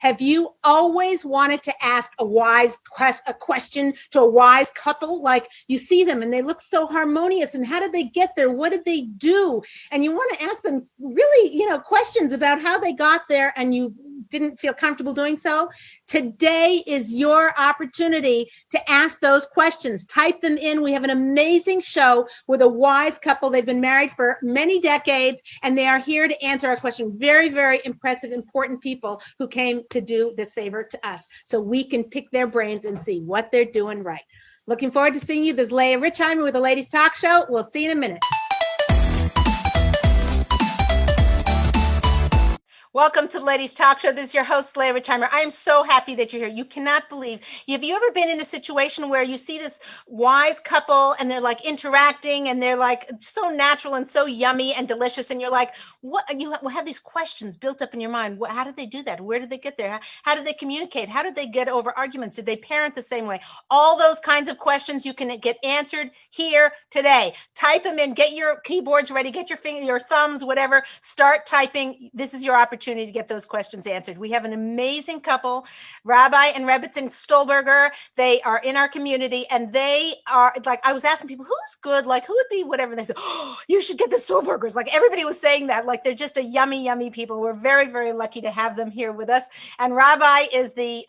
Have you always wanted to ask a question to a wise couple? Like you see them and they look so harmonious, and how did they get there? What did they do? And you want to ask them really, questions about how they got there, and you didn't feel comfortable doing so. Today is your opportunity to ask those questions. Type them in. We have an amazing show with a wise couple. They've been married for many decades, and they are here to answer our question. Very, very impressive, important people who came to do this favor to us so we can pick their brains and see what they're doing right. Looking forward to seeing you. This is Leah Richheimer with the Ladies Talk Show. We'll see you in a minute. Welcome to the Ladies Talk Show. This is your host, Leah Richheimer. I am so happy that you're here. You cannot believe. Have you ever been in a situation where you see this wise couple and they're like interacting and they're like so natural and so yummy and delicious, and you're like, what? You have these questions built up in your mind. How did they do that? Where did they get there? How did they communicate? How did they get over arguments? Did they parent the same way? All those kinds of questions you can get answered here today. Type them in. Get your keyboards ready. Get your thumbs, whatever. Start typing. This is your opportunity to get those questions answered. We have an amazing couple, Rabbi and Rebbetzin Stulberger. They are in our community, and they are like, I was asking people, who's good? Like, who would be whatever? And they said, oh, you should get the Stulbergers. Like, everybody was saying that. Like, they're just a yummy, yummy people. We're very, very lucky to have them here with us. And Rabbi is the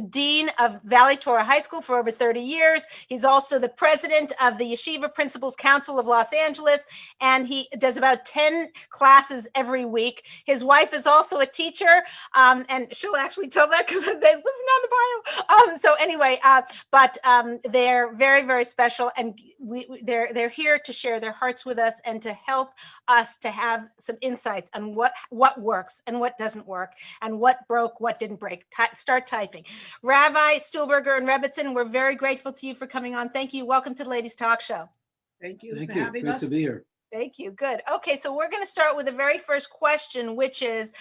dean of Valley Torah High School for over 30 years. He's also the president of the Yeshiva Principals Council of Los Angeles, and he does about 10 classes every week. His wife is also a teacher, and she'll actually tell that because they listen on the bio. So anyway, but they're very, very special, and they're here to share their hearts with us and to help us to have some insights on what works and what doesn't work, and what broke, what didn't break. Start typing. Rabbi Stulberger and Rebbetzin, we're very grateful to you for coming on. Thank you. Welcome to the Ladies Talk Show. Thank you for having us. Great to be here. Thank you. Good. Okay, so we're going to start with the very first question, which is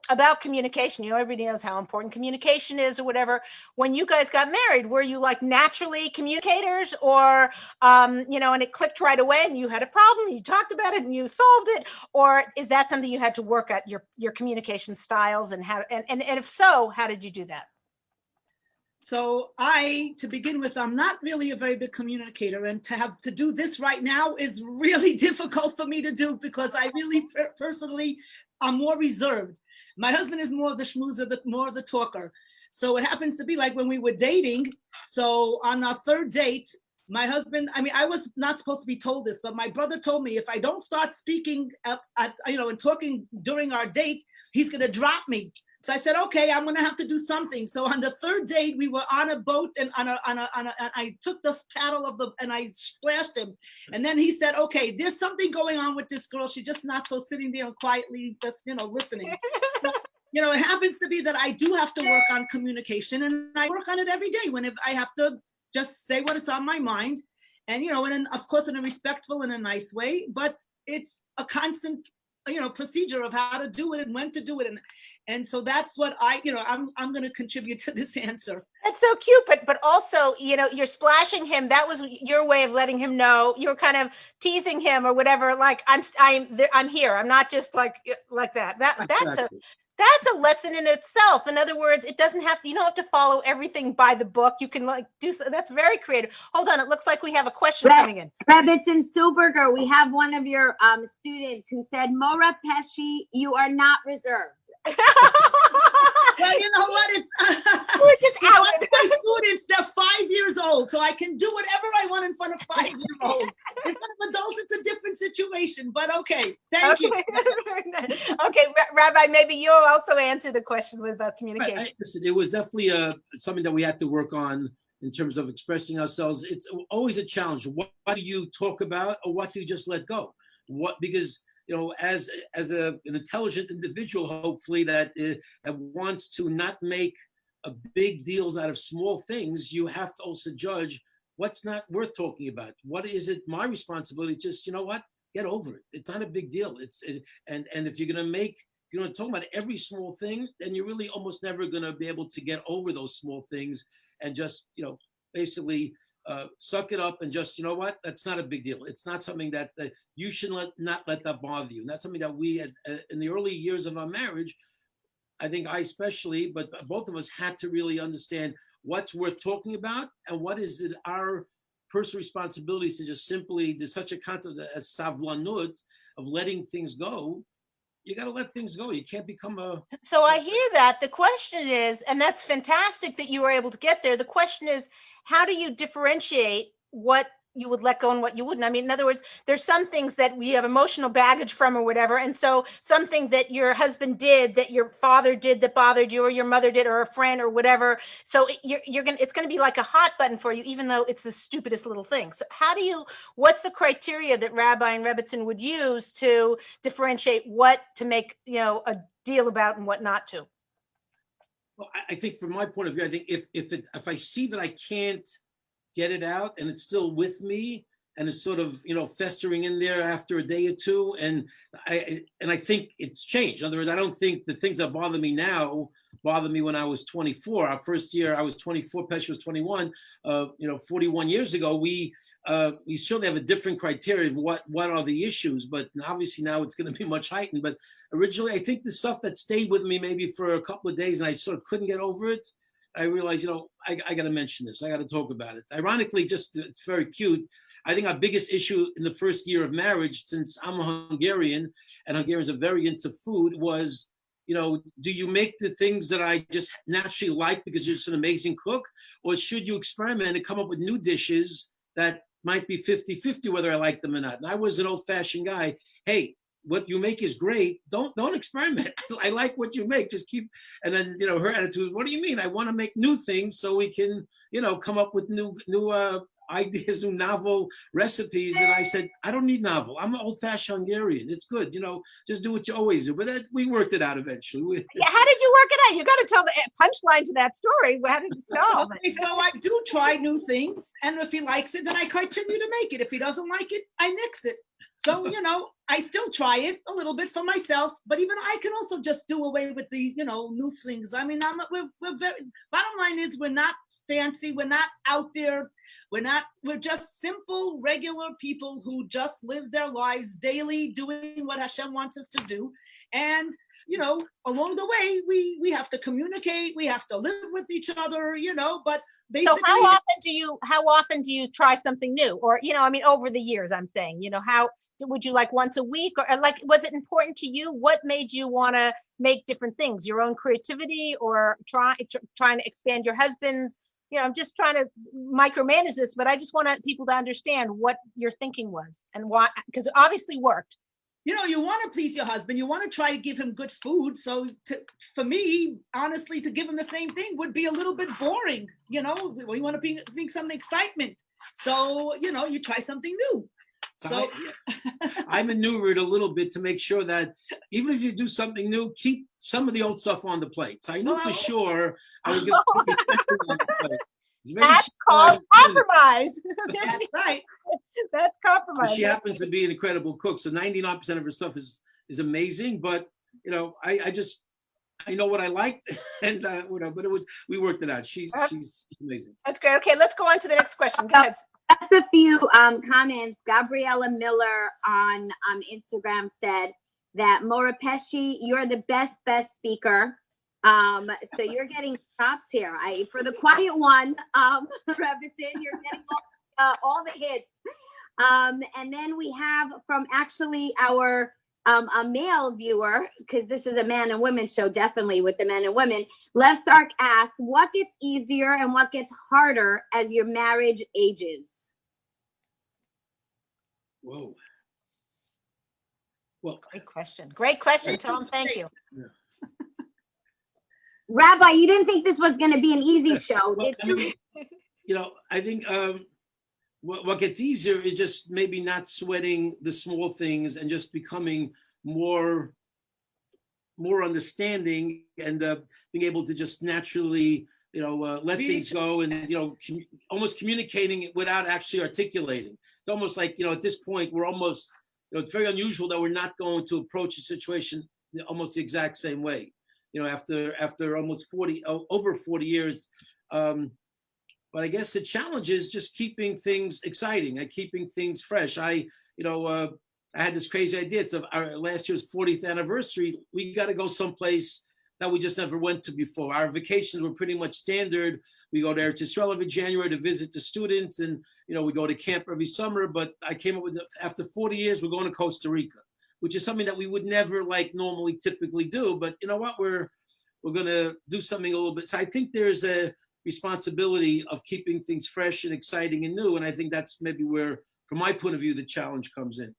about communication. Everybody knows how important communication is or whatever. When you guys got married, were you like naturally communicators, or, and it clicked right away and you had a problem, you talked about it and you solved it? Or is that something you had to work at, your communication styles, and if so, how did you do that? So to begin with, I'm not really a very big communicator, and to have to do this right now is really difficult for me to do, because I really personally, I'm more reserved. My husband is more of the schmoozer, more of the talker. So it happens to be like when we were dating. So on our third date, my husband, I was not supposed to be told this, but my brother told me if I don't start speaking and talking during our date, he's going to drop me. So I said, okay, I'm going to have to do something. So on the third date, we were on a boat, and I took the paddle and I splashed him. And then he said, okay, there's something going on with this girl. She's just not so sitting there and quietly just, listening. So, it happens to be that I do have to work on communication, and I work on it every day when I have to just say what is on my mind. And, and of course, in a respectful and a nice way, but it's a constant procedure of how to do it and when to do it. And so that's what I'm going to contribute to this answer. That's so cute. But also, you're splashing him. That was your way of letting him know. You were kind of teasing him or whatever. Like, I'm here. I'm not just like that. That's a lesson in itself. In other words, you don't have to follow everything by the book. You can do so. That's very creative. Hold on. It looks like we have a question coming in. Rebbetzin Stulberger, we have one of your students who said, Mora Pesci, you are not reserved. Well, you know what? We're just out. My students, they're 5 years old, so I can do whatever I want in front of 5-year-olds. In front of adults, it's a different situation, but okay. Thank you. Okay, Rabbi, maybe you'll also answer the question about communication. Listen, it was definitely something that we had to work on in terms of expressing ourselves. It's always a challenge. What do you talk about, or what do you just let go? Because as an intelligent individual, hopefully that wants to not make big deals out of small things, you have to also judge what's not worth talking about. What is it my responsibility? Just, get over it. It's not a big deal. And if you're going to talk about every small thing, then you're really almost never going to be able to get over those small things, and just, basically suck it up and just, that's not a big deal. It's not something that you should not let that bother you. And that's something that we, in the early years of our marriage, I think I especially, but both of us had to really understand what's worth talking about and what is it our personal responsibilities to just simply, there's such a concept as savlanut, of letting things go. You got to let things go. You can't become a. So I hear that. The question is, and that's fantastic that you were able to get there. The question is, how do you differentiate what you would let go and what you wouldn't? I mean, in other words, there's some things that we have emotional baggage from or whatever. And so something that your husband did, that your father did that bothered you, or your mother did, or a friend or whatever. So it's going to be like a hot button for you, even though it's the stupidest little thing. So what's the criteria that Rabbi and Rebbetzin would use to differentiate what to make, a deal about and what not to? Well, I think from my point of view, I think if I see that I can't get it out and it's still with me and it's sort of festering in there after a day or two, and I think it's changed. In other words, I don't think the things that bother me now bothered me when I was 24. Our first year I was 24, Pesha was 21. 41 years ago, we certainly have a different criteria of what are the issues, but obviously now it's going to be much heightened. But originally, I think the stuff that stayed with me maybe for a couple of days and I sort of couldn't get over it, I realized, I got to mention this. I got to talk about it. Ironically, it's very cute. I think our biggest issue in the first year of marriage, since I'm a Hungarian and Hungarians are very into food, was, do you make the things that I just naturally like because you're just an amazing cook? Or should you experiment and come up with new dishes that might be 50-50 whether I like them or not? And I was an old-fashioned guy. Hey, what you make is great. Don't experiment. I like what you make. Just keep. And then her attitude. What do you mean? I want to make new things so we can come up with new ideas, new novel recipes. And I said, I don't need novel. I'm an old-fashioned Hungarian. It's good. Just do what you always do. But we worked it out eventually. Yeah, how did you work it out? You got to tell the punchline to that story. How did it solve? Okay, so I do try new things, and if he likes it, then I continue to make it. If he doesn't like it, I nix it. So, I still try it a little bit for myself, but even I can also just do away with the, new things. I mean, we're very, bottom line is we're not fancy. We're not out there. We're just simple, regular people who just live their lives daily doing what Hashem wants us to do. And, along the way, we have to communicate. We have to live with each other, but basically. So how often do you try something new? Or, over the years, I'm saying, how would you like once a week, or like, was it important to you? What made you want to make different things? Your own creativity, or trying to expand your husband's? I'm just trying to micromanage this, but I just want people to understand what your thinking was and why, because it obviously worked. You want to please your husband. You want to try to give him good food. So for me, honestly, to give him the same thing would be a little bit boring. We want to bring some excitement. So, you try something new. So I maneuvered a little bit to make sure that even if you do something new, keep some of the old stuff on the plate. So I knew for sure I was going to keep something on the plate. That's called compromise. That's right. That's compromise. She happens to be an incredible cook, so 99% of her stuff is amazing. But I know what I liked, and but we worked it out. She's amazing. That's great. Okay, let's go on to the next question. Go ahead. Just a few comments. Gabriella Miller on Instagram said that Mora Pesci, you're the best speaker. So you're getting props here. For the quiet one, Rebbetzin, you're getting all the hits. And then we have from actually our a male viewer, because this is a man and women show, definitely with the men and women. Les Stark asked, what gets easier and what gets harder as your marriage ages? Whoa. Well, great question. Tell him thank you. Yeah. Rabbi, you didn't think this was going to be an easy show, did you? I think what gets easier is just maybe not sweating the small things and just becoming more understanding and being able to just naturally, let things go and, almost communicating it without actually articulating. It's almost like, at this point, we're almost, it's very unusual that we're not going to approach a situation almost the exact same way. After almost over 40 years. But I guess the challenge is just keeping things exciting and keeping things fresh. I had this crazy idea. It's our last year's 40th anniversary. We got to go someplace that we just never went to before. Our vacations were pretty much standard. We go to Eretz Yisrael every January to visit the students, and we go to camp every summer. But I came up with, after 40 years, we're going to Costa Rica, which is something that we would never normally typically do. But you know what, we're going to do something a little bit. So I think there's a responsibility of keeping things fresh and exciting and new, and I think that's maybe where, from my point of view, the challenge comes in.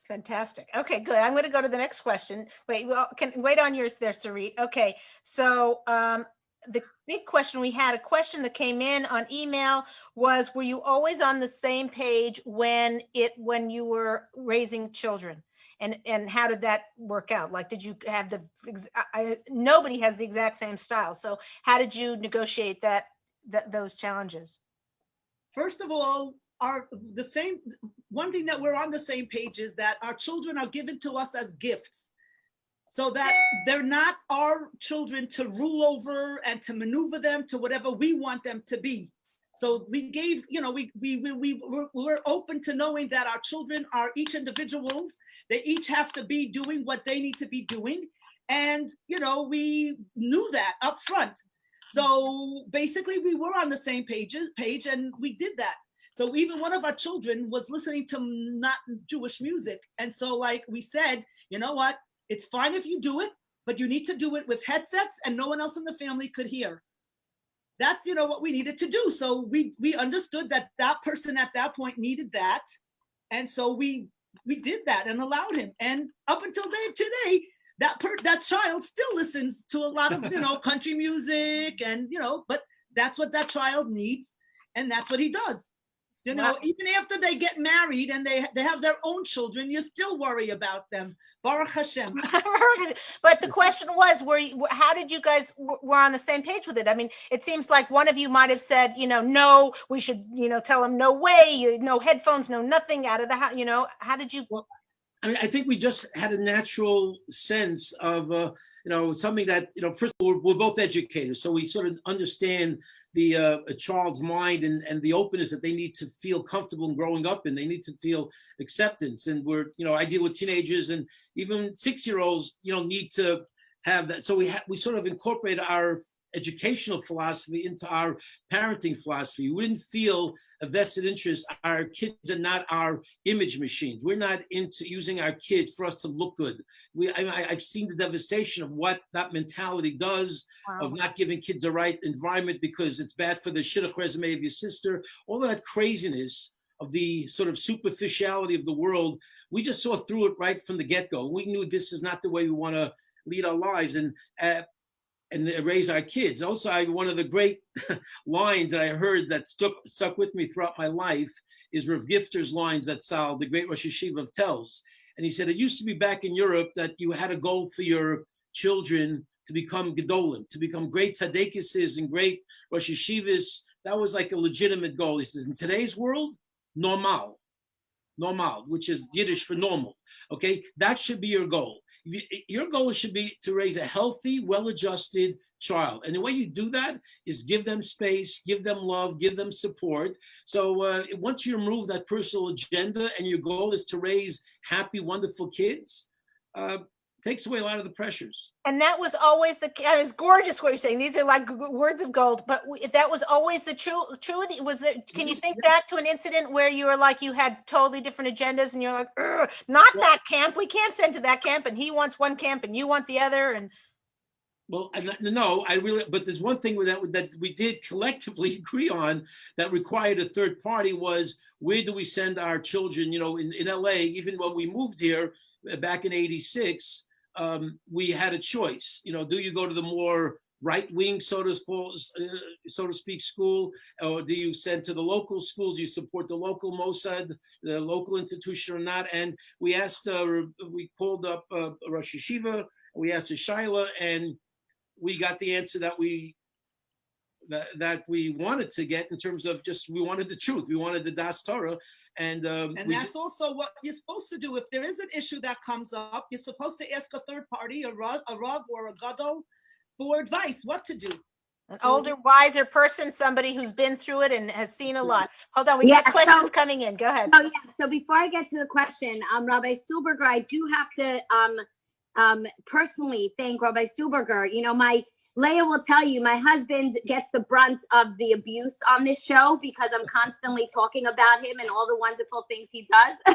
Fantastic. Okay, good. I'm going to go to the next question. Wait, well, can wait on yours there, Sarit. Okay, so the big question, we had a question that came in on email was, were you always on the same page when you were raising children? And how did that work out? Like, did you have nobody has the exact same style. So how did you negotiate those challenges? First of all, one thing that we're on the same page is that our children are given to us as gifts, so that they're not our children to rule over and to maneuver them to whatever we want them to be. So we gave, we're open to knowing that our children are each individuals. They each have to be doing what they need to be doing. And, we knew that up front. So basically we were on the same page and we did that. So even one of our children was listening to not Jewish music. And so we said, you know what, it's fine if you do it, but you need to do it with headsets and no one else in the family could hear. That's, what we needed to do. So we understood that person at that point needed that. And so we did that and allowed him. And up until today, that child still listens to a lot of, country music and, but that's what that child needs. And that's what he does. Wow. Even after they get married and they have their own children, you still worry about them. Baruch Hashem. But the question was, how did you guys were on the same page with it? I mean, it seems like one of you might have said, no, we should, tell them no way, no headphones, no nothing out of the house. How did you? Well, I mean, I think we just had a natural sense of, something that, first of all, we're both educators, so we sort of understand a child's mind and the openness that they need to feel comfortable in growing up in. They need to feel acceptance. And I deal with teenagers, and even 6-year-olds, need to have that. So we sort of incorporate our educational philosophy into our parenting philosophy. We didn't feel a vested interest. Our kids are not our image machines. We're not into using our kids for us to look good. I've seen the devastation of what that mentality does. Wow. Of not giving kids the right environment because it's bad for the shidduch resume of your sister. All of that craziness of the sort of superficiality of the world, we just saw through it right from the get-go. We knew this is not the way we want to lead our lives and raise our kids. Also, one of the great lines that I heard that stuck with me throughout my life is Rav Gifter's lines that Sal, the great Rosh Yeshiva, tells. And he said, it used to be back in Europe that you had a goal for your children to become gedolim, to become great tzaddikises and great Rosh Yeshivas. That was like a legitimate goal. He says, in today's world, normal, which is Yiddish for normal. Okay, that should be your goal. Your goal should be to raise a healthy, well-adjusted child. And the way you do that is give them space, give them love, give them support. So once you remove that personal agenda and your goal is to raise happy, wonderful kids, takes away a lot of the pressures. And that was always it's gorgeous what you're saying. These are like words of gold, but that was always the truth. Can you think back to an incident where you were like, you had totally different agendas and you're like, that camp, we can't send to that camp. And he wants one camp and you want the other. And well, no, but there's one thing that we did collectively agree on that required a third party was, where do we send our children? In LA, even when we moved here back in '86, we had a choice. Do you go to the more right-wing, so to speak, school, or do you send to the local schools? Do you support the local Mossad, the local institution, or not? And we asked, we called up Rosh Yeshiva, we asked a Shaila, and we got the answer that we wanted to get, in terms of just, we wanted the truth. We wanted the Das Torah. And that's also what you're supposed to do. If there is an issue that comes up, you're supposed to ask a third party, a Rav or a Gadol, for advice, what to do. An older, wiser person, somebody who's been through it and has seen a lot. Hold on, we got questions coming in. Go ahead. Oh, yeah. So before I get to the question, Rabbi Stulberger, I do have to personally thank Rabbi Stulberger. You know, Leah will tell you, my husband gets the brunt of the abuse on this show because I'm constantly talking about him and all the wonderful things he does.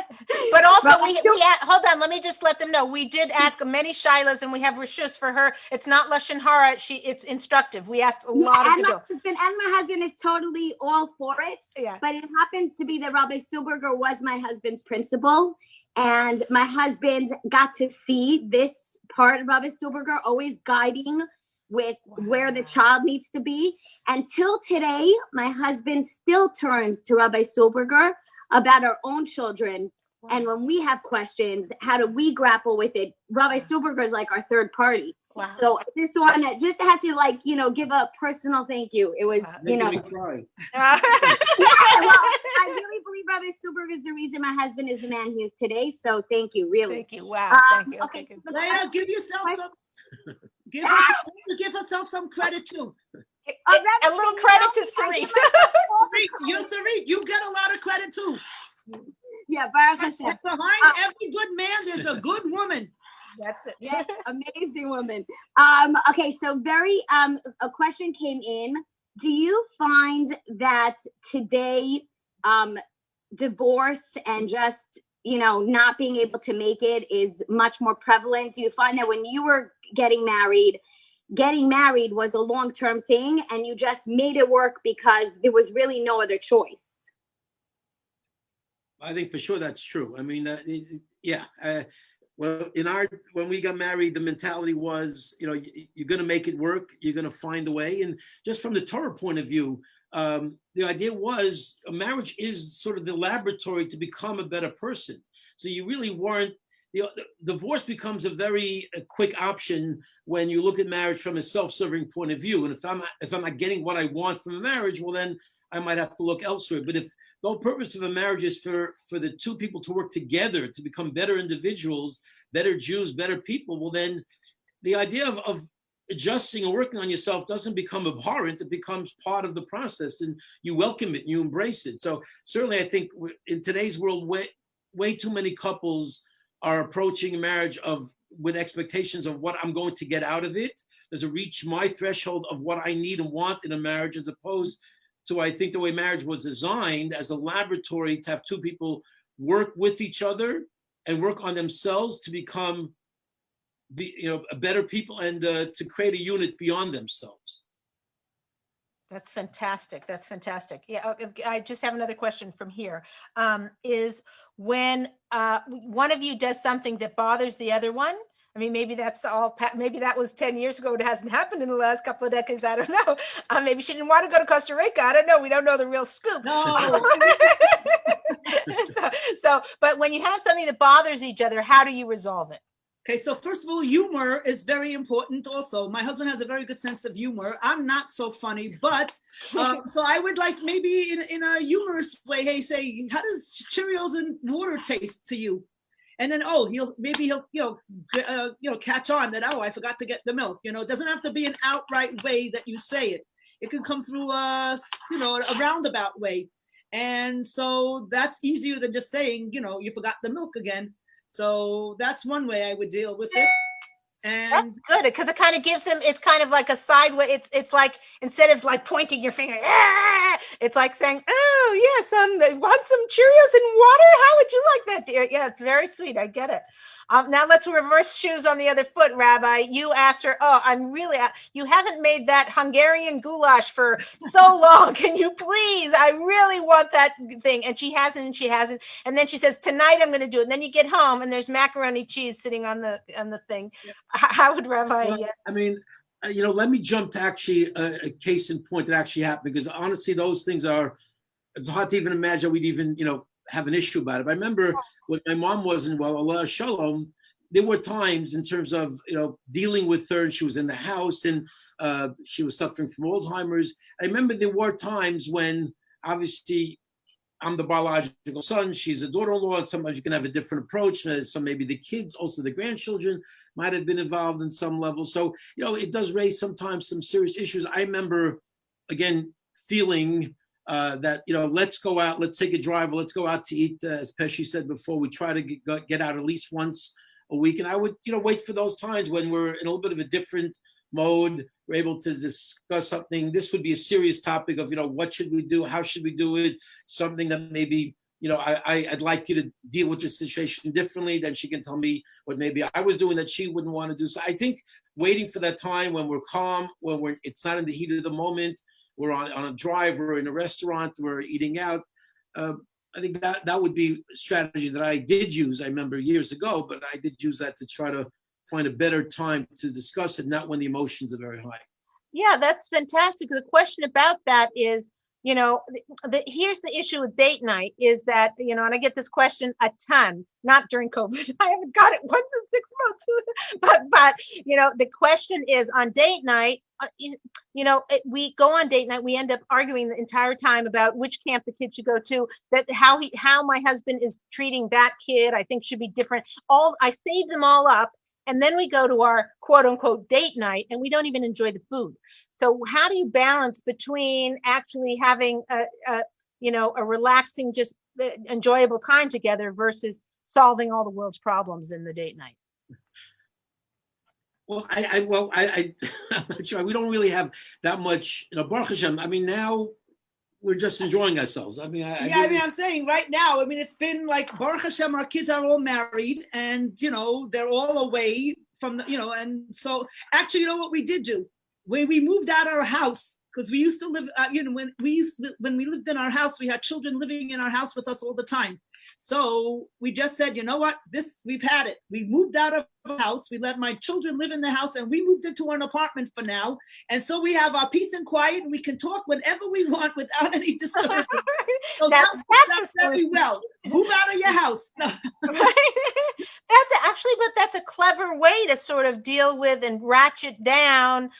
But also, hold on, let me just let them know. We did ask many shilas, and we have rishus for her. It's not lashon hara. It's instructive. We asked a lot of people. My husband is totally all for it. Yeah. But it happens to be that Rabbi Stulberger was my husband's principal, and my husband got to see this part of Rabbi Stulberger always guiding with where the child needs to be. Until today, my husband still turns to Rabbi Stulberger about our own children. Wow. And when we have questions, how do we grapple with it? Rabbi Stulberger is like our third party. Wow. So I just had to give a personal thank you. It was, Making me cry. Yeah, well, I really believe Rabbi Stulberger is the reason my husband is the man he is today. So thank you, really. Thank you. Wow. Thank you. Okay. Leah, give herself some credit too. A little credit to Sarit. You're Sarit. You get a lot of credit too. Yeah, Baruch Hashem. Behind every good man, there's a good woman. That's it. Yes, amazing woman. Okay, so a question came in. Do you find that today, divorce and just, not being able to make it is much more prevalent? Do you find that when you were getting married was a long-term thing and you just made it work because there was really no other choice? I think for sure that's true. I mean, well, when we got married, the mentality was, you're going to make it work. You're going to find a way. And just from the Torah point of view, the idea was a marriage is sort of the laboratory to become a better person. So you really weren't, divorce becomes a very quick option when you look at marriage from a self-serving point of view. And if I'm not getting what I want from a marriage, well, then I might have to look elsewhere. But if the whole purpose of a marriage is for the two people to work together to become better individuals, better Jews, better people, well, then the idea of adjusting and working on yourself doesn't become abhorrent. It becomes part of the process, and you welcome it and you embrace it. So certainly I think in today's world, way too many couples are approaching a marriage with expectations of what I'm going to get out of it. There's a reach my threshold of what I need and want in a marriage, as opposed to, I think, the way marriage was designed as a laboratory to have two people work with each other and work on themselves to become a better people and to create a unit beyond themselves. That's fantastic. That's fantastic. Yeah, I just have another question from here. Is when one of you does something that bothers the other one, I mean, maybe maybe that was 10 years ago. It hasn't happened in the last couple of decades. I don't know. Maybe she didn't want to go to Costa Rica. I don't know. We don't know the real scoop. No. But when you have something that bothers each other, how do you resolve it? Okay, so first of all, humor is very important also. My husband has a very good sense of humor. I'm not so funny, but so I would like maybe in a humorous way, hey, say, how does Cheerios and water taste to you? And then, he'll catch on that, I forgot to get the milk. It doesn't have to be an outright way that you say it. It can come through a roundabout way. And so that's easier than just saying, you forgot the milk again. So that's one way I would deal with it. And that's good, because it kind of gives him, it's kind of like a sideway. It's like, instead of like pointing your finger, it's like saying, oh yes, want some Cheerios and water? How would you like that, dear? Yeah, it's very sweet. I get it. Now let's reverse shoes on the other foot, Rabbi. You asked her, you haven't made that Hungarian goulash for so long. Can you please? I really want that thing. And she hasn't. And then she says, tonight I'm going to do it. And then you get home and there's macaroni cheese sitting on the thing. Yeah. How would Rabbi? Well, I mean, let me jump to actually a case in point that actually happened, because honestly, those things it's hard to even imagine we'd even, have an issue about it. But I remember when my mom wasn't well, Allah Shalom, there were times in terms of, dealing with her, and she was in the house and she was suffering from Alzheimer's. I remember there were times when obviously I'm the biological son, she's a daughter-in-law, and sometimes you can have a different approach. Some maybe the kids, also the grandchildren might have been involved in some level. So, it does raise sometimes some serious issues. I remember, again, feeling that, let's go out, let's take a drive, let's go out to eat. As Pesci said before, we try to get out at least once a week. And I would, wait for those times when we're in a little bit of a different mode. We're able to discuss something. This would be a serious topic of, what should we do? How should we do it? Something that maybe, I'd like you to deal with this situation differently. Then she can tell me what maybe I was doing that she wouldn't want to do. So I think waiting for that time when we're calm, when it's not in the heat of the moment, we're on a drive, we're in a restaurant, we're eating out. I think that would be a strategy that I did use. I remember years ago, but I did use that to try to find a better time to discuss it, not when the emotions are very high. Yeah, that's fantastic. The question about that is, here's the issue with date night is that, and I get this question a ton, not during COVID. I haven't got it once in 6 months, but the question is on date night, we go on date night, we end up arguing the entire time about which camp the kid should go to, that how my husband is treating that kid, I think should be different. I saved them all up. And then we go to our quote unquote date night and we don't even enjoy the food. So how do you balance between actually having a relaxing, just enjoyable time together versus solving all the world's problems in the date night? Well, I'm not sure. We don't really have that much, Baruch Hashem. I mean, now we're just enjoying ourselves. I mean, I'm saying right now, it's been like, Baruch Hashem, our kids are all married and, they're all away from the, and so actually, what we did do? When we moved out of our house, because we used to live, when we lived in our house, we had children living in our house with us all the time. So we just said, you know what, we've had it. We moved out of the house. We let my children live in the house and we moved into an apartment for now. And so we have our peace and quiet and we can talk whenever we want without any disturbance. So that's very well. Move out of your house. That's a clever way to sort of deal with and ratchet down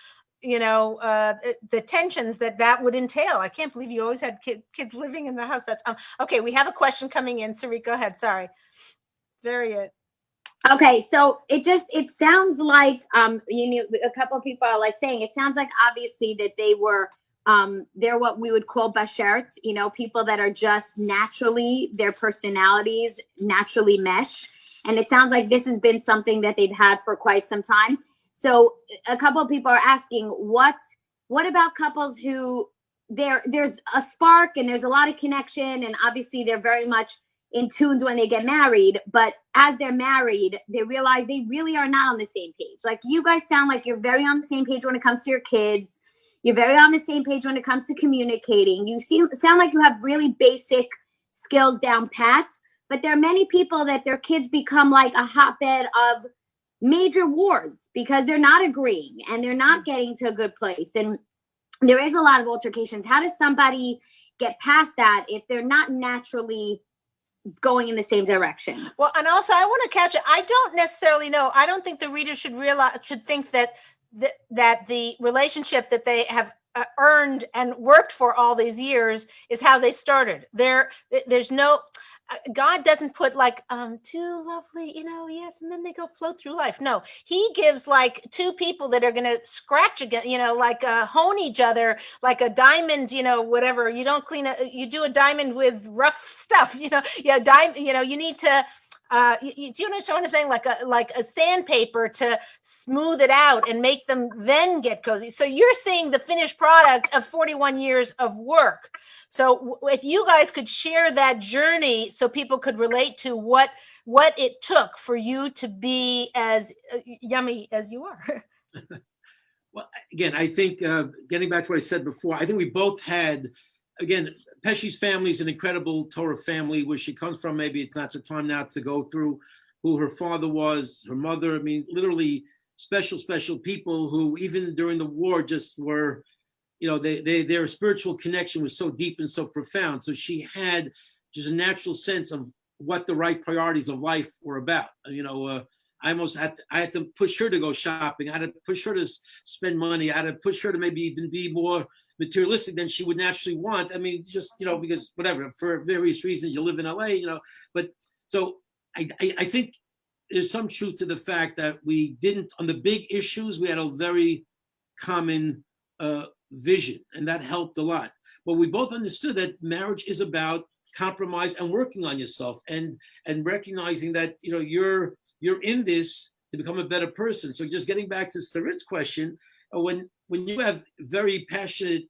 the tensions that would entail. I can't believe you always had kids living in the house. That's okay. We have a question coming in. Sarit, go ahead. Sorry. Very it. Okay, so it sounds like a couple of people are like saying it sounds like obviously that they were they're what we would call bashert, people that are just naturally, their personalities naturally mesh, and it sounds like this has been something that they've had for quite some time. So a couple of people are asking, what about couples who there's a spark and there's a lot of connection and obviously they're very much in tune when they get married, but as they're married, they realize they really are not on the same page. Like you guys sound like you're very on the same page when it comes to your kids. You're very on the same page when it comes to communicating. You sound like you have really basic skills down pat, but there are many people that their kids become like a hotbed of major wars because they're not agreeing and they're not getting to a good place. And there is a lot of altercations. How does somebody get past that if they're not naturally going in the same direction? Well, and also I want to catch it. I don't necessarily know. I don't think the reader should think that the relationship that they have earned and worked for all these years is how they started. There's no, God doesn't put like two lovely, yes, and then they go float through life. No, he gives like two people that are going to scratch again, like hone each other like a diamond, whatever. You don't you do a diamond with rough stuff, you need to do you understand what I'm saying? Like a sandpaper to smooth it out and make them then get cozy. So you're seeing the finished product of 41 years of work. So if you guys could share that journey so people could relate to what it took for you to be as yummy as you are. Well, again, I think getting back to what I said before, I think we both had, again, Pesci's family is an incredible Torah family. Where she comes from, maybe it's not the time now to go through who her father was, her mother. I mean, literally special people who even during the war just were, their spiritual connection was so deep and so profound. So she had just a natural sense of what the right priorities of life were about. I had to push her to go shopping. I had to push her to spend money. I had to push her to maybe even be more materialistic than she would naturally want. I mean, just, because whatever, for various reasons, you live in LA, but so I think there's some truth to the fact that we didn't, on the big issues, we had a very common vision, and that helped a lot. But we both understood that marriage is about compromise and working on yourself and recognizing that, you're in this to become a better person. So just getting back to Sarit's question, when you have very passionate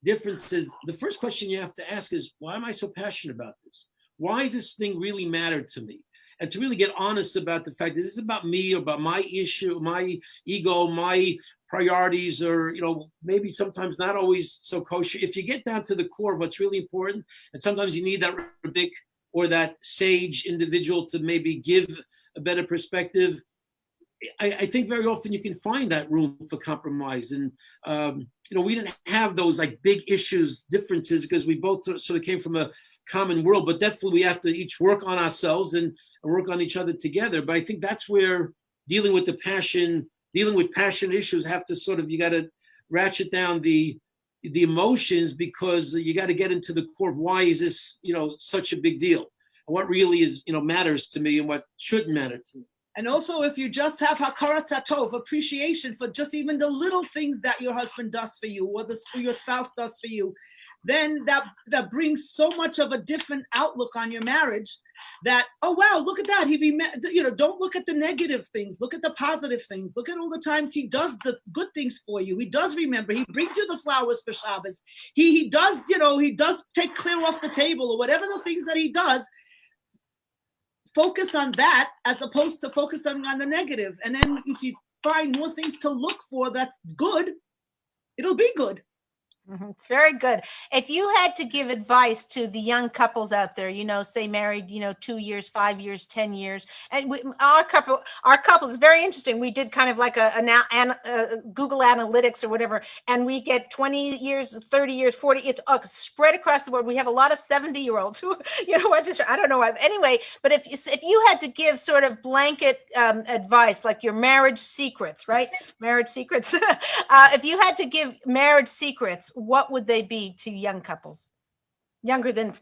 differences, the first question you have to ask is, why am I so passionate about this? Why does this thing really matter to me? And to really get honest about the fact that this is about me, about my issue, my ego, my priorities, or maybe sometimes not always so kosher. If you get down to the core of what's really important, and sometimes you need that rabbinic or that sage individual to maybe give a better perspective, I think very often you can find that room for compromise. And we didn't have those like big issues, differences, because we both sort of came from a common world. But definitely we have to each work on ourselves and work on each other together. But I think that's where dealing with passion issues have to you got to ratchet down the emotions, because you got to get into the core of why is this such a big deal, and what really is matters to me and what shouldn't matter to me. And also, if you just have hakaras hatov, appreciation for just even the little things that your husband does for you or your spouse does for you, then that brings so much of a different outlook on your marriage that, oh, wow, look at that. Don't look at the negative things. Look at the positive things. Look at all the times he does the good things for you. He does remember. He brings you the flowers for Shabbos. He does, he does take clear off the table or whatever the things that he does. Focus on that as opposed to focusing on the negative. And then if you find more things to look for that's good, it'll be good. It's very good. If you had to give advice to the young couples out there, say married, 2 years, 5 years, 10 years, and our couple is very interesting. We did kind of like a Google Analytics or whatever, and we get 20 years, 30 years, 40. It's spread across the board. We have a lot of 70-year-olds who, I don't know. Anyway, but if you had to give sort of blanket advice, like your marriage secrets, right? Marriage secrets. If you had to give marriage secrets, what would they be to young couples, younger than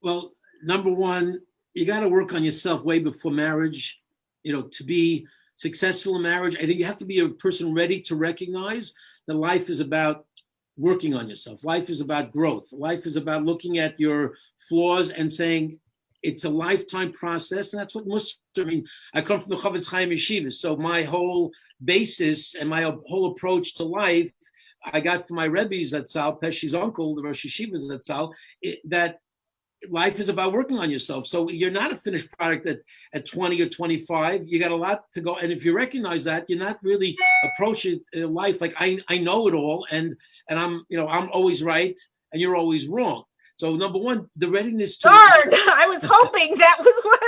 Well, number one, you got to work on yourself way before marriage. To be successful in marriage, I think you have to be a person ready to recognize that life is about working on yourself. Life is about growth. Life is about looking at your flaws and saying it's a lifetime process. And that's what I come from the Chavetz Chaim Yeshiva, so my whole basis and my whole approach to life I got from my Rebbe's Zatzal, Peshi's uncle, the Rosh Yeshiva's Zatzal, that life is about working on yourself. So you're not a finished product at 20 or 25. You got a lot to go. And if you recognize that, you're not really approaching life like I know it all, and I'm always right and you're always wrong. So number one, the readiness to. Darn! I was hoping that was what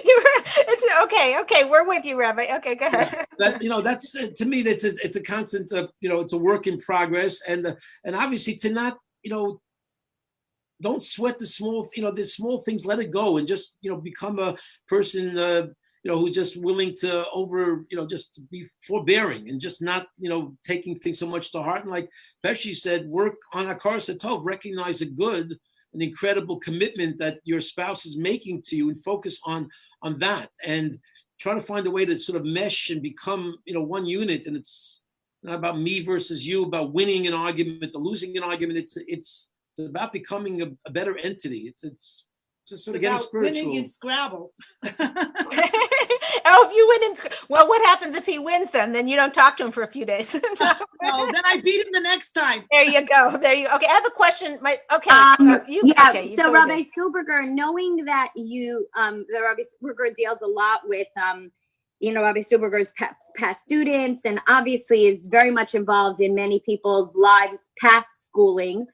you were. It's okay. We're with you, Rabbi. Okay, go ahead. That's to me. It's a constant. It's a work in progress, and obviously to not don't sweat the small small things. Let it go, and just become a person who's just willing to just be forbearing and just not taking things so much to heart. And like Pesci said, work on hakaras hatov, recognize the good. An incredible commitment that your spouse is making to you, and focus on that, and try to find a way to sort of mesh and become one unit. And it's not about me versus you, about winning an argument or losing an argument. It's about becoming a better entity. It's just sort of getting spiritual. Winning in Scrabble. Oh, if you win well, what happens if he wins then? Then you don't talk to him for a few days. No, then I beat him the next time. There you go. Okay, I have a question. So Rabbi Stulberger, knowing that that Rabbi Stulberger deals a lot with, Rabbi Stulberger's past students, and obviously is very much involved in many people's lives past schooling.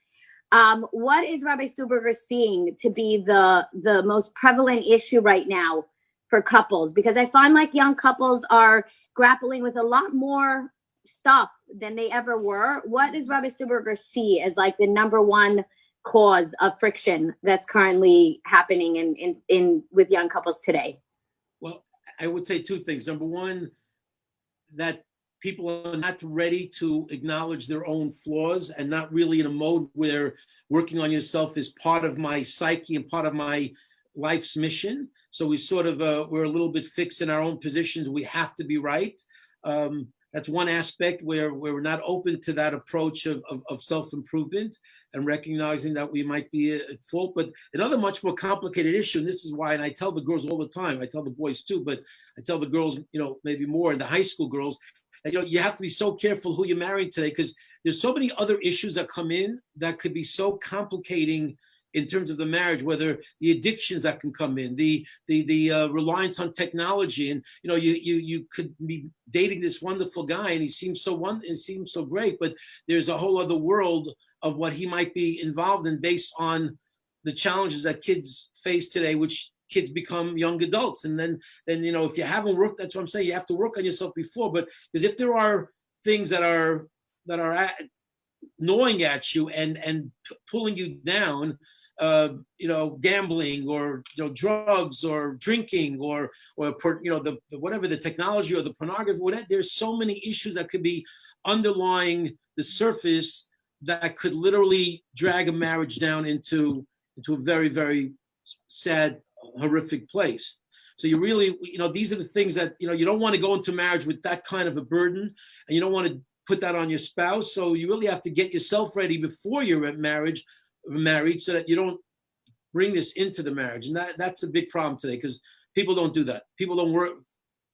What is Rabbi Stulberger seeing to be the most prevalent issue right now for couples? Because I find like young couples are grappling with a lot more stuff than they ever were. What does Rabbi Stulberger see as like the number one cause of friction that's currently happening in with young couples today? Well, I would say two things. Number one, that people are not ready to acknowledge their own flaws, and not really in a mode where working on yourself is part of my psyche and part of my life's mission. So we sort of, we're a little bit fixed in our own positions. We have to be right. That's one aspect where we're not open to that approach of self-improvement and recognizing that we might be at fault. But another much more complicated issue, and this is why, and I tell the girls all the time, I tell the boys too, but I tell the girls, maybe more, and the high school girls, that, you have to be so careful who you're marrying today, because there's so many other issues that come in that could be so complicating in terms of the marriage, whether the addictions that can come in, the reliance on technology, and you could be dating this wonderful guy and he seems so great, but there's a whole other world of what he might be involved in based on the challenges that kids face today, which kids become young adults. And then if you haven't worked, that's what I'm saying, you have to work on yourself before. But because if there are things that are gnawing at you and pulling you down, gambling or drugs or drinking or whatever, the technology or the pornography, whatever, there's so many issues that could be underlying the surface that could literally drag a marriage down into a very, very sad, horrific place. So you really, these are the things that, you don't want to go into marriage with that kind of a burden, and you don't want to put that on your spouse. So you really have to get yourself ready before you're married so that you don't bring this into the marriage. And that's a big problem today, because people don't do that. People don't work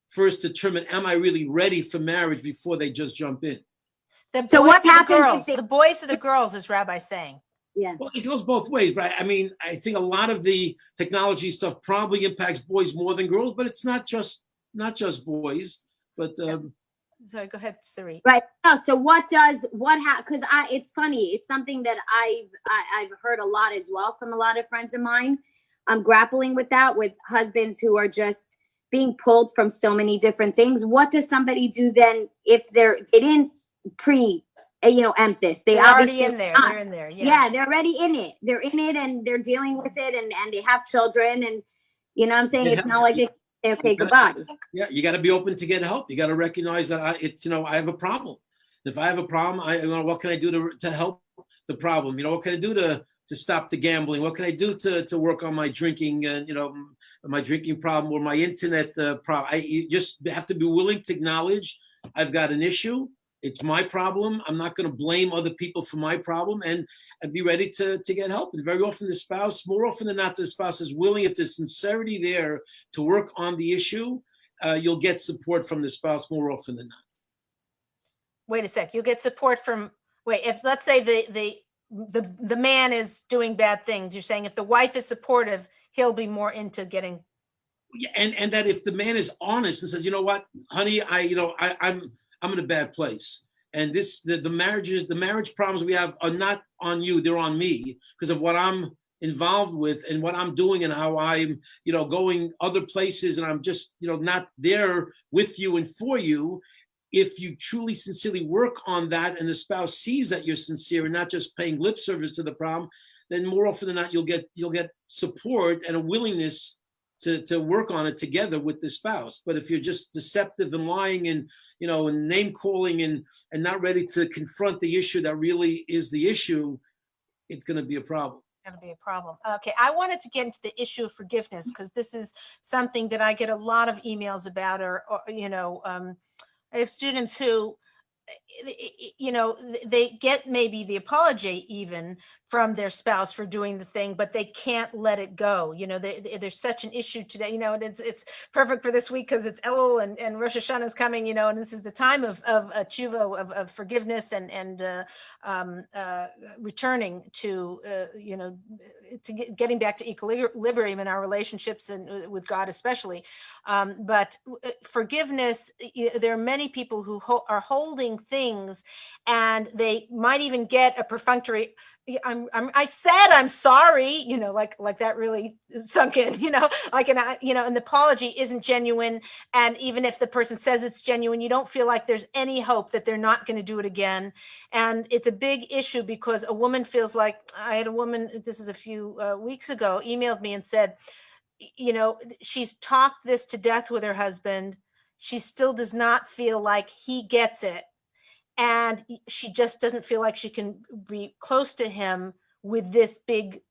first determine, am I really ready for marriage, before they just jump in. So what happens the boys or the girls, is Rabbi saying? Yeah. Well, it goes both ways, but I think a lot of the technology stuff probably impacts boys more than girls, but it's not just boys. But sorry, go ahead, Siri. Right. So because it's funny. It's something that I've heard a lot as well from a lot of friends of mine. I'm grappling with that, with husbands who are just being pulled from so many different things. What does somebody do then if they didn't empt this? They're already in there. They're in there. Yeah, they're already in it. They're in it and they're dealing with it, and they have children, and I'm saying it's not like they say, okay, goodbye. Yeah, you got to be open to get help. You got to recognize that I have a problem. If I have a problem, what can I do to help the problem? What can I do to stop the gambling? What can I do to work on my drinking and my drinking problem or my internet problem? You just have to be willing to acknowledge I've got an issue. It's my problem. I'm not going to blame other people for my problem, and be ready to get help. And very often more often than not, the spouse is willing, if there's sincerity there, to work on the issue. You'll get support from the spouse more often than not. Wait a sec. You'll get support from, if let's say the man is doing bad things, you're saying if the wife is supportive, he'll be more into getting. Yeah, and that if the man is honest and says, you know what, honey, I'm in a bad place, and the marriage problems we have are not on you, they're on me, because of what I'm involved with and what I'm doing and how I'm going other places, and I'm just not there with you and for you. If you truly sincerely work on that, and the spouse sees that you're sincere and not just paying lip service to the problem, then more often than not you'll get support and a willingness to work on it together with the spouse. But if you're just deceptive and lying and and name calling and not ready to confront the issue that really is the issue, it's going to be a problem. Going to be a problem. Okay, I wanted to get into the issue of forgiveness, because this is something that I get a lot of emails about, or I have students who they get maybe the apology even from their spouse for doing the thing, but they can't let it go. There's such an issue today, and it's perfect for this week because it's Elul and Rosh Hashanah is coming, and this is the time of tshuva, of forgiveness and returning to, getting back to equilibrium in our relationships and with God especially. But forgiveness, there are many people who are holding things, and they might even get a perfunctory, I said I'm sorry, like that really sunk in, and the apology isn't genuine. And even if the person says it's genuine, you don't feel like there's any hope that they're not going to do it again. And it's a big issue, because a woman feels like, I had a woman, this is a few weeks ago, emailed me and said, she's talked this to death with her husband. She still does not feel like he gets it. And she just doesn't feel like she can be close to him with this big,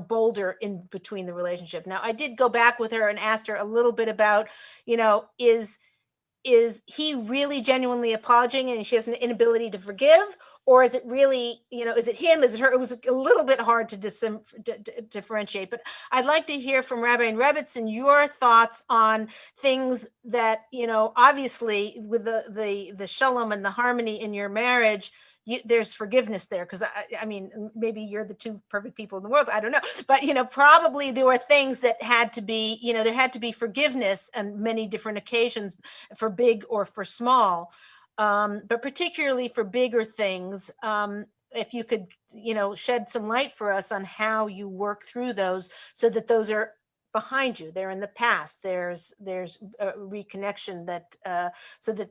boulder in between the relationship. Now, I did go back with her and asked her a little bit about, is is he really genuinely apologizing and she has an inability to forgive? Or is it really, is it him? Is it her? It was a little bit hard to differentiate. But I'd like to hear from Rabbi and Rebbetzin your thoughts on things that, obviously with the shalom and the harmony in your marriage, there's forgiveness there. Because I mean, maybe you're the two perfect people in the world. I don't know. But, probably there were things that had to be, there had to be forgiveness on many different occasions for big or for small. But particularly for bigger things, if you could, shed some light for us on how you work through those so that those are behind you, they're in the past, there's a reconnection that so that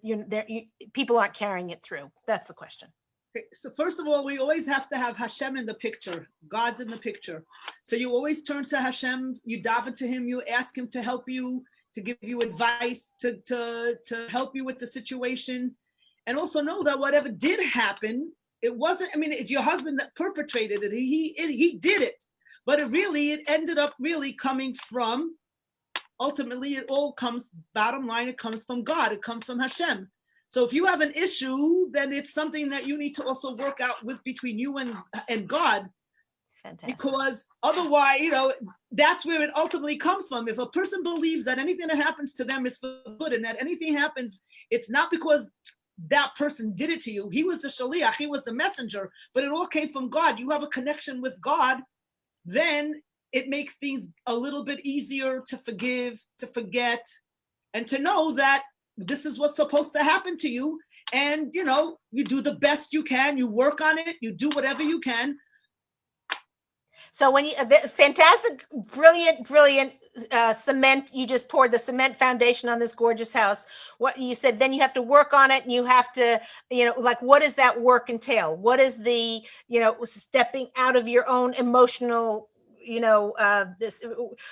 people aren't carrying it through. That's the question. Okay, so first of all, we always have to have Hashem in the picture. God's in the picture. So you always turn to Hashem, you daven to him, you ask him to help you, to give you advice, to help you with the situation. And also know that whatever did happen, it wasn't, it's your husband that perpetrated it. He did it. But it ended up really coming from, ultimately, it all comes, bottom line, it comes from God. It comes from Hashem. So if you have an issue, then it's something that you need to also work out with between you and God. Fantastic. Because otherwise, that's where it ultimately comes from. If a person believes that anything that happens to them is for good and that anything happens, it's not because that person did it to you. He was the shaliach, he was the messenger, but it all came from God. You have a connection with God, then it makes things a little bit easier to forgive, to forget, and to know that this is what's supposed to happen to you. And, you do the best you can, you work on it, you do whatever you can. So when fantastic, brilliant cement, you just poured the cement foundation on this gorgeous house. What you said, then you have to work on it and you have to, what does that work entail? What is the, stepping out of your own emotional, this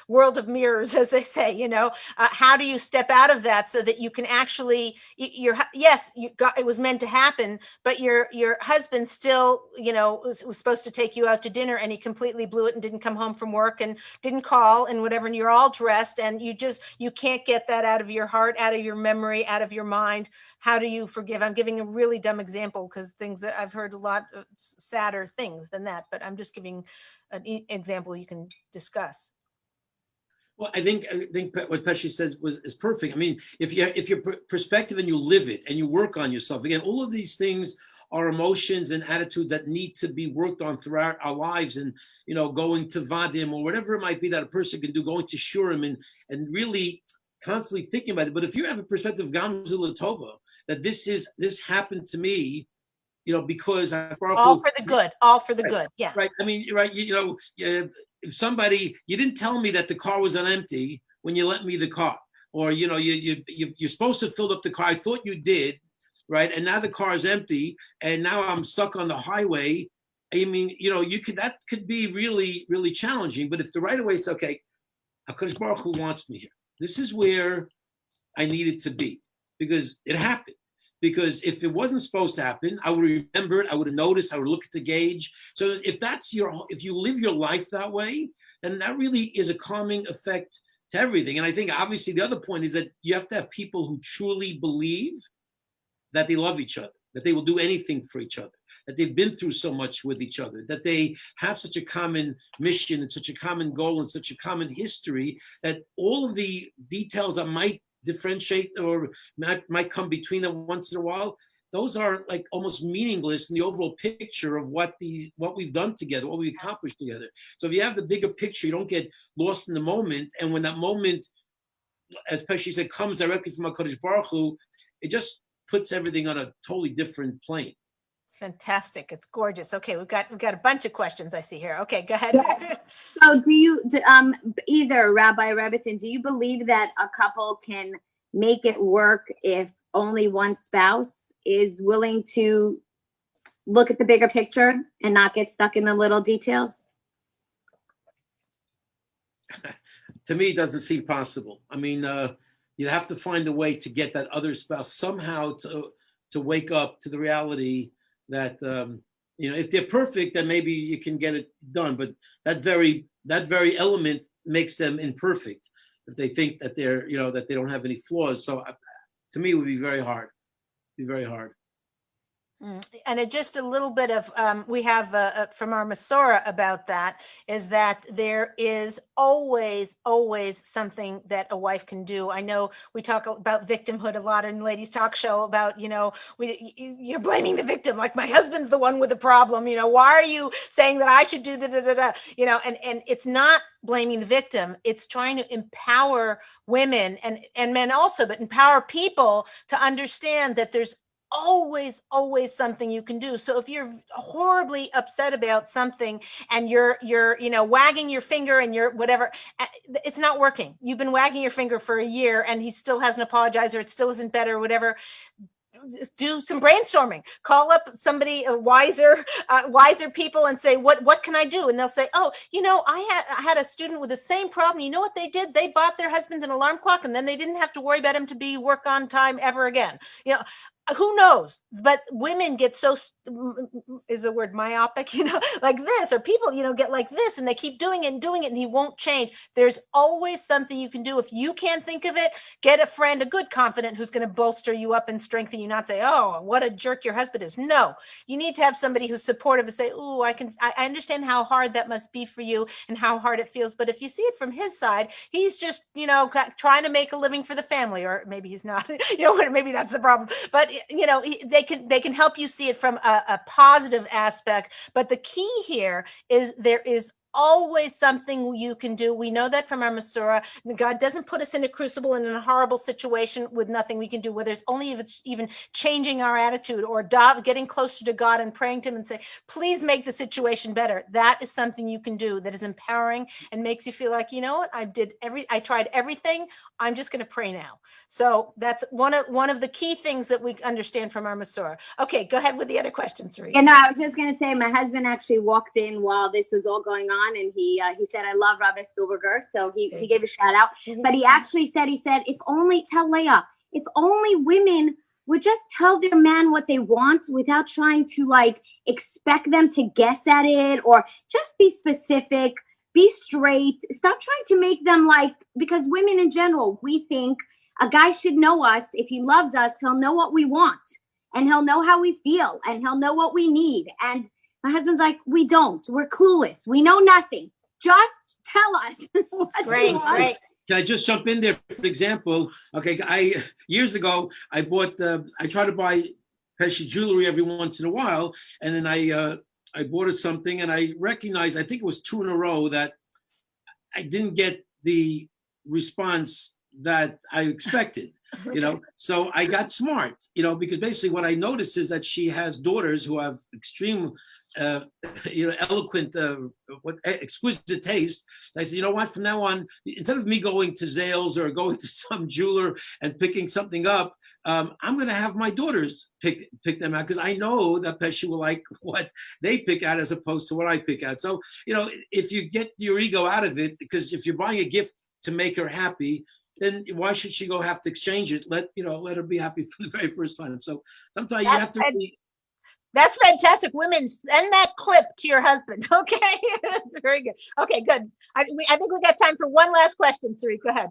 world of mirrors, as they say, how do you step out of that so that you can actually, it was meant to happen, but your husband still, was supposed to take you out to dinner and he completely blew it and didn't come home from work and didn't call and whatever, and you're all dressed and you can't get that out of your heart, out of your memory, out of your mind. How do you forgive? I'm giving a really dumb example because things that I've heard a lot of sadder things than that, but I'm just giving an example you can discuss. Well, I think what Pesci says is perfect. If your perspective and you live it and you work on yourself, again, all of these things are emotions and attitudes that need to be worked on throughout our lives, and going to vadim or whatever it might be that a person can do, going to shurim and really constantly thinking about it. But if you have a perspective of Gamzul Tova, that this happened to me, because all for the good, good. Yeah. Right. If somebody, you didn't tell me that the car was on empty when you lent me the car, or, you're supposed to fill up the car. I thought you did. Right. And now the car is empty and now I'm stuck on the highway. That could be really, really challenging. But if the right of way is, okay, HaKadosh Baruch Hu wants me here. This is where I needed to be because it happened. Because if it wasn't supposed to happen, I would remember it, I would have noticed, I would look at the gauge. So if you live your life that way, then that really is a calming effect to everything. And I think obviously the other point is that you have to have people who truly believe that they love each other, that they will do anything for each other, that they've been through so much with each other, that they have such a common mission and such a common goal and such a common history, that all of the details that might differentiate or might come between them once in a while, those are like almost meaningless in the overall picture of what we've done together, what we've accomplished together. So if you have the bigger picture, you don't get lost in the moment. And when that moment, as Pesci said, comes directly from HaKadosh Baruch Hu, it just puts everything on a totally different plane. It's fantastic. It's gorgeous. Okay, we've got a bunch of questions I see here. Okay, go ahead. Yes. So either Rabbi Rebbetzin, do you believe that a couple can make it work if only one spouse is willing to look at the bigger picture and not get stuck in the little details? To me, it doesn't seem possible. You'd have to find a way to get that other spouse somehow to wake up to the reality that if they're perfect, then maybe you can get it done. But that very element makes them imperfect if they think that they're that they don't have any flaws. So to me, would be very hard. Be very hard. And just a little bit of, we have from our Masorah about that, is that there is always something that a wife can do. I know we talk about victimhood a lot in Ladies Talk Show about, you're blaming the victim, like my husband's the one with the problem, why are you saying that I should do and it's not blaming the victim. It's trying to empower women and men also, but empower people to understand that there's always something you can do. So if you're horribly upset about something and you're wagging your finger and you're whatever, it's not working. You've been wagging your finger for a year and he still hasn't apologized, or it still isn't better, or whatever. Do some brainstorming. Call up somebody wiser people and say, what can I do? And they'll say, oh, I had a student with the same problem. You know what they did? They bought their husbands an alarm clock, and then they didn't have to worry about him to be work on time ever again. Who knows? But women get so, is the word myopic, like this, or people, get like this, and they keep doing it, and he won't change. There's always something you can do. If you can't think of it, get a friend, a good confidant who's going to bolster you up and strengthen you, not say, oh, what a jerk your husband is. No, you need to have somebody who's supportive and say, oh, I understand how hard that must be for you and how hard it feels. But if you see it from his side, he's just, trying to make a living for the family, or maybe he's not, maybe that's the problem. But they can help you see it from a positive aspect. But the key here is there is always something you can do. We know that from our Masorah. God doesn't put us in a crucible and in a horrible situation with nothing we can do, whether it's only if it's even changing our attitude or getting closer to God and praying to him and say, please make the situation better. That is something you can do that is empowering and makes you feel like, you know what, I tried everything. I'm just going to pray now. So that's one of the key things that we understand from our Masorah. Okay, go ahead with the other question, Sari. And I was just going to say, my husband actually walked in while this was all going on, and he said, I love Rabbi Stulberger. So he gave a shout out. Mm-hmm. But he actually said, if only, tell Leah, if only women would just tell their man what they want without trying to expect them to guess at it, or just be specific, be straight, stop trying to make them because women in general, we think a guy should know us. If he loves us, he'll know what we want, and he'll know how we feel, and he'll know what we need. And my husband's like, we don't. We're clueless. We know nothing. Just tell us what you want. Right. Can I just jump in there? For example, okay, years ago, I try to buy Pesci jewelry every once in a while, and then I bought her something, and I recognized, I think it was 2 in a row, that I didn't get the response that I expected. So I got smart, because basically what I noticed is that she has daughters who have extreme, eloquent, exquisite taste. I said, you know what, from now on, instead of me going to Zales or going to some jeweler and picking something up, I'm going to have my daughters pick them out, because I know that Pesci will like what they pick out as opposed to what I pick out. So, if you get your ego out of it, because if you're buying a gift to make her happy, then why should she have to exchange it? Let her be happy for the very first time. So sometimes you have to be. That's fantastic. Women, send that clip to your husband. Okay, that's very good. Okay, good. I think we got time for one last question, Sari. Go ahead.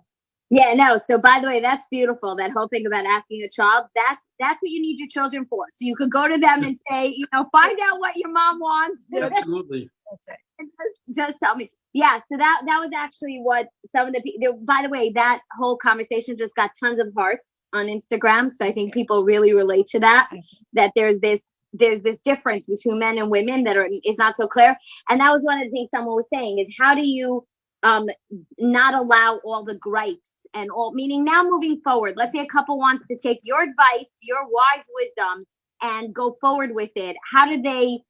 Yeah, no. So by the way, that's beautiful. That whole thing about asking a child, that's what you need your children for. So you could go to them and say, find out what your mom wants. Absolutely. That's right. And just tell me. Yeah, so that was actually what some of the people, by the way, that whole conversation just got tons of hearts on Instagram. So I think people really relate to that there's this difference between men and women that is not so clear. And that was one of the things someone was saying is, how do you not allow all the gripes and all, meaning now moving forward, let's say a couple wants to take your advice, your wise wisdom, and go forward with it. How do they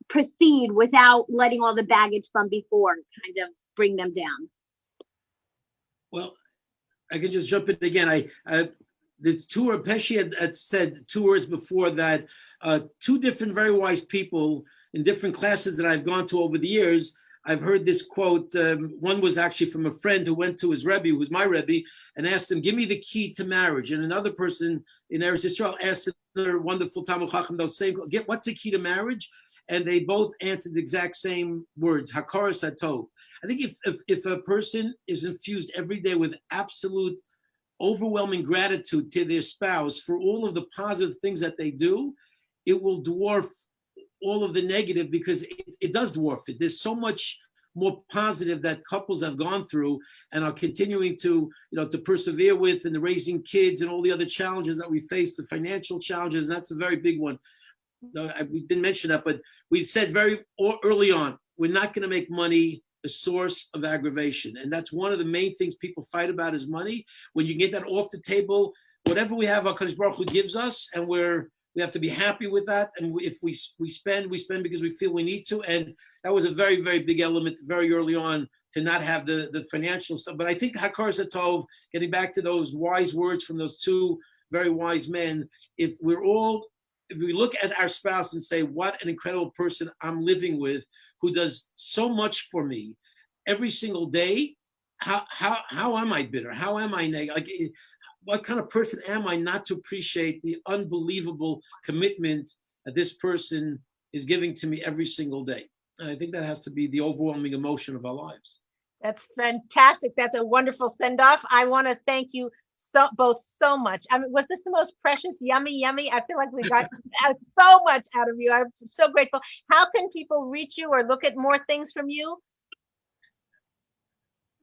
proceed without letting all the baggage from before kind of bring them down? Well, I can just jump in again. The tour, Pesci had said 2 words before that. 2 different very wise people in different classes that I've gone to over the years, I've heard this quote. One was actually from a friend who went to his Rebbe, who was my Rebbe, and asked him, give me the key to marriage. And another person in Eretz Yisrael asked another wonderful Talmud Chacham, those same, what's the key to marriage? And they both answered the exact same words, Hakaras Hatov. I think if a person is infused every day with absolute overwhelming gratitude to their spouse for all of the positive things that they do, it will dwarf all of the negative, because it does dwarf it. There's so much more positive that couples have gone through and are continuing to, to persevere with, and the raising kids and all the other challenges that we face, the financial challenges. That's a very big one. We didn't mention that, but we said very early on, we're not going to make money a source of aggravation. And that's one of the main things people fight about, is money. When you get that off the table, whatever we have, HaKadosh Baruch Hu gives us, and we have to be happy with that. And if we spend because we feel we need to. And that was a very, very big element very early on, to not have the financial stuff. But I think Hakar Zatov, getting back to those wise words from those two very wise men, if we look at our spouse and say, what an incredible person I'm living with, who does so much for me every single day, how am I bitter? How am I negative? Like, what kind of person am I not to appreciate the unbelievable commitment that this person is giving to me every single day? And I think that has to be the overwhelming emotion of our lives. That's fantastic. That's a wonderful send-off. I want to thank you both so much. I mean, was this the most precious, yummy? I feel like we got so much out of you. I'm so grateful. How can people reach you or look at more things from you?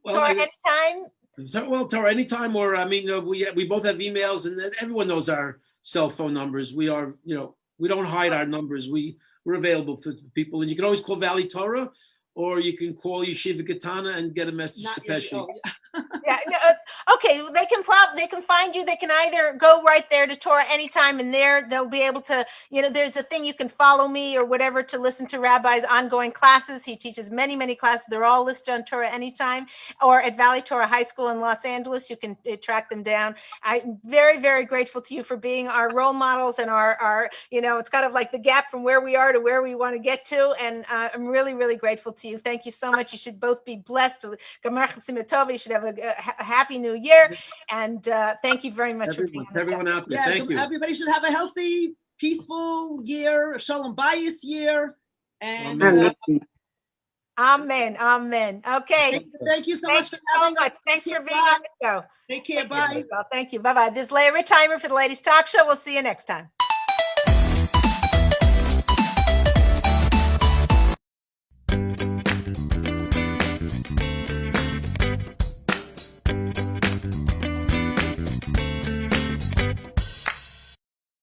Well, Torah anytime? Well, Torah anytime, or we both have emails, and everyone knows our cell phone numbers. We are, we don't hide our numbers. We're available for people, and you can always call Valley Torah, or you can call Yeshiva Katana and get a message to Pesci. Yeah. Okay. They can find you. They can either go right there to Torah anytime, and there they'll be able to, there's a thing you can follow me or whatever to listen to Rabbi's ongoing classes. He teaches many, many classes. They're all listed on Torah anytime, or at Valley Torah High School in Los Angeles. You can track them down. I'm very, very grateful to you for being our role models and our it's kind of like the gap from where we are to where we want to get to. And I'm really, really grateful to you. Thank you so much. You should both be blessed with Gamar Chasim Tov. You should have a happy new year. And thank you very much for being on the everyone out there. Yeah, thank you. Everybody should have a healthy, peaceful year, a Shalom Bayis year. And Amen. Okay. Thank you so much for having us. Thanks for being on the show. Take care. Bye. Thank you. Bye-bye. This is Leah Richheimer for the Ladies Talk Show. We'll see you next time.